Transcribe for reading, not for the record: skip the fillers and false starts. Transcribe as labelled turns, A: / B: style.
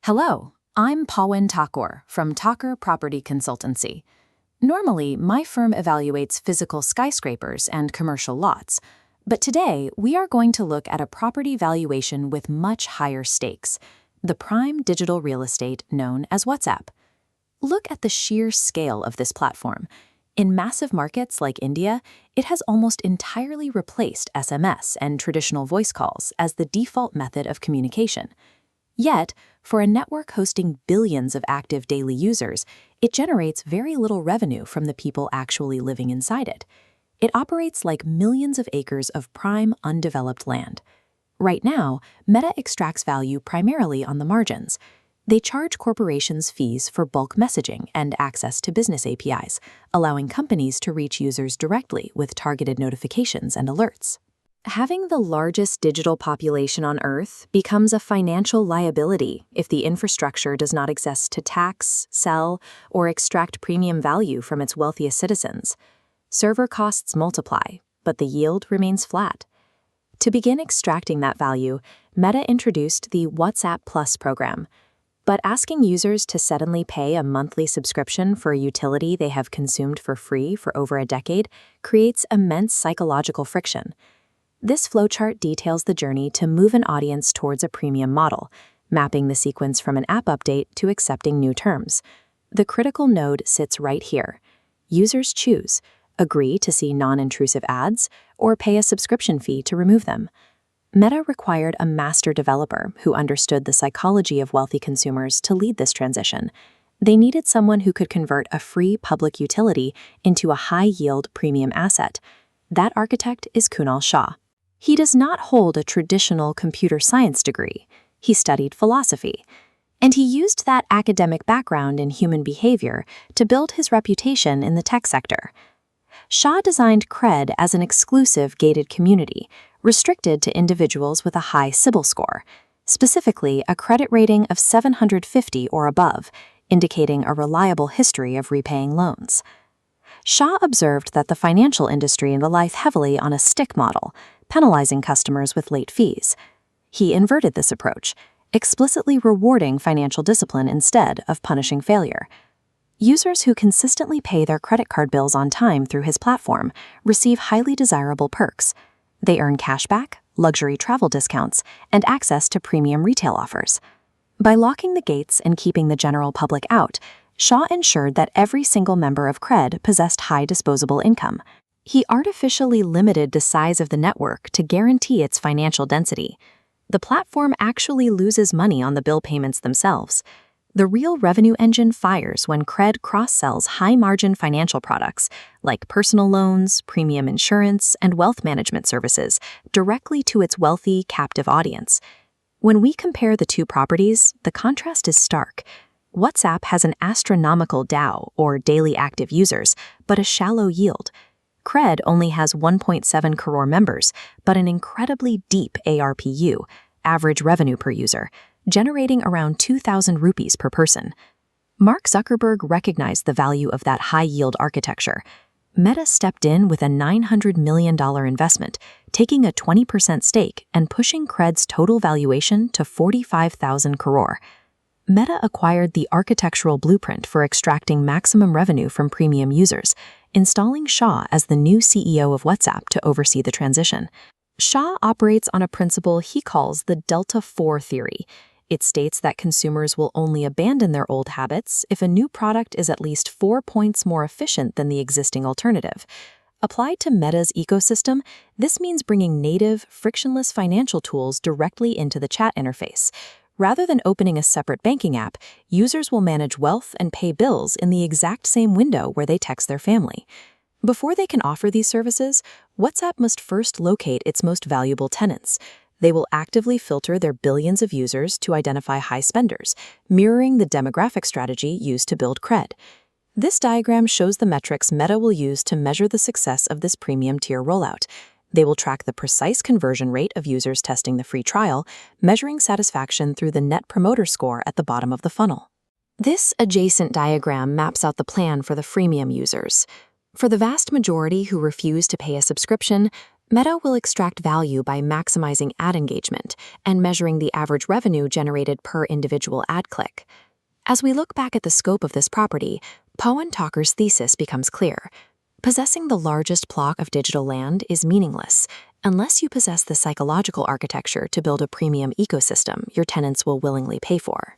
A: Hello, I'm Pawan Thakur from Thakur Property Consultancy. Normally, my firm evaluates physical skyscrapers and commercial lots, but today we are going to look at a property valuation with much higher stakes, the prime digital real estate known as WhatsApp. Look at the sheer scale of this platform. In massive markets like India, it has almost entirely replaced SMS and traditional voice calls as the default method of communication. Yet, for a network hosting billions of active daily users, it generates very little revenue from the people actually living inside it. It operates like millions of acres of prime, undeveloped land. Right now, Meta extracts value primarily on the margins. They charge corporations fees for bulk messaging and access to business APIs, allowing companies to reach users directly with targeted notifications and alerts. Having the largest digital population on Earth becomes a financial liability if the infrastructure does not exist to tax, sell, or extract premium value from its wealthiest citizens. Server costs multiply, but the yield remains flat. To begin extracting that value, Meta introduced the WhatsApp Plus program. But asking users to suddenly pay a monthly subscription for a utility they have consumed for free for over a decade creates immense psychological friction. This flowchart details the journey to move an audience towards a premium model, mapping the sequence from an app update to accepting new terms. The critical node sits right here. Users choose, agree to see non-intrusive ads, or pay a subscription fee to remove them. Meta required a master developer who understood the psychology of wealthy consumers to lead this transition. They needed someone who could convert a free public utility into a high-yield premium asset. That architect is Kunal Shah. He does not hold a traditional computer science degree. He studied philosophy. And he used that academic background in human behavior to build his reputation in the tech sector. Shah designed CRED as an exclusive gated community, restricted to individuals with a high CIBIL score, specifically a credit rating of 750 or above, indicating a reliable history of repaying loans. Shah observed that the financial industry relies heavily on a stick model, penalizing customers with late fees. He inverted this approach, explicitly rewarding financial discipline instead of punishing failure. Users who consistently pay their credit card bills on time through his platform receive highly desirable perks. They earn cashback, luxury travel discounts, and access to premium retail offers. By locking the gates and keeping the general public out, Shah ensured that every single member of CRED possessed high disposable income. He artificially limited the size of the network to guarantee its financial density. The platform actually loses money on the bill payments themselves. The real revenue engine fires when CRED cross-sells high-margin financial products like personal loans, premium insurance, and wealth management services directly to its wealthy, captive audience. When we compare the two properties, the contrast is stark. WhatsApp has an astronomical DAU, or daily active users, but a shallow yield. CRED only has 1.7 crore members, but an incredibly deep ARPU, average revenue per user, generating around 2,000 rupees per person. Mark Zuckerberg recognized the value of that high-yield architecture. Meta stepped in with a $900 million investment, taking a 20% stake and pushing CRED's total valuation to 45,000 crore. Meta acquired the architectural blueprint for extracting maximum revenue from premium users, installing Shah as the new CEO of WhatsApp to oversee the transition. Shah operates on a principle he calls the Delta 4 theory. It states that consumers will only abandon their old habits if a new product is at least 4 points more efficient than the existing alternative. Applied to Meta's ecosystem, this means bringing native, frictionless financial tools directly into the chat interface. Rather than opening a separate banking app, users will manage wealth and pay bills in the exact same window where they text their family. Before they can offer these services, WhatsApp must first locate its most valuable tenants. They will actively filter their billions of users to identify high spenders, mirroring the demographic strategy used to build CRED. This diagram shows the metrics Meta will use to measure the success of this premium tier rollout. They will track the precise conversion rate of users testing the free trial, measuring satisfaction through the Net Promoter Score at the bottom of the funnel. This adjacent diagram maps out the plan for the freemium users. For the vast majority who refuse to pay a subscription, Meta will extract value by maximizing ad engagement and measuring the average revenue generated per individual ad click. As we look back at the scope of this property, Poe and Talker's thesis becomes clear. Possessing the largest block of digital land is meaningless unless you possess the psychological architecture to build a premium ecosystem your tenants will willingly pay for.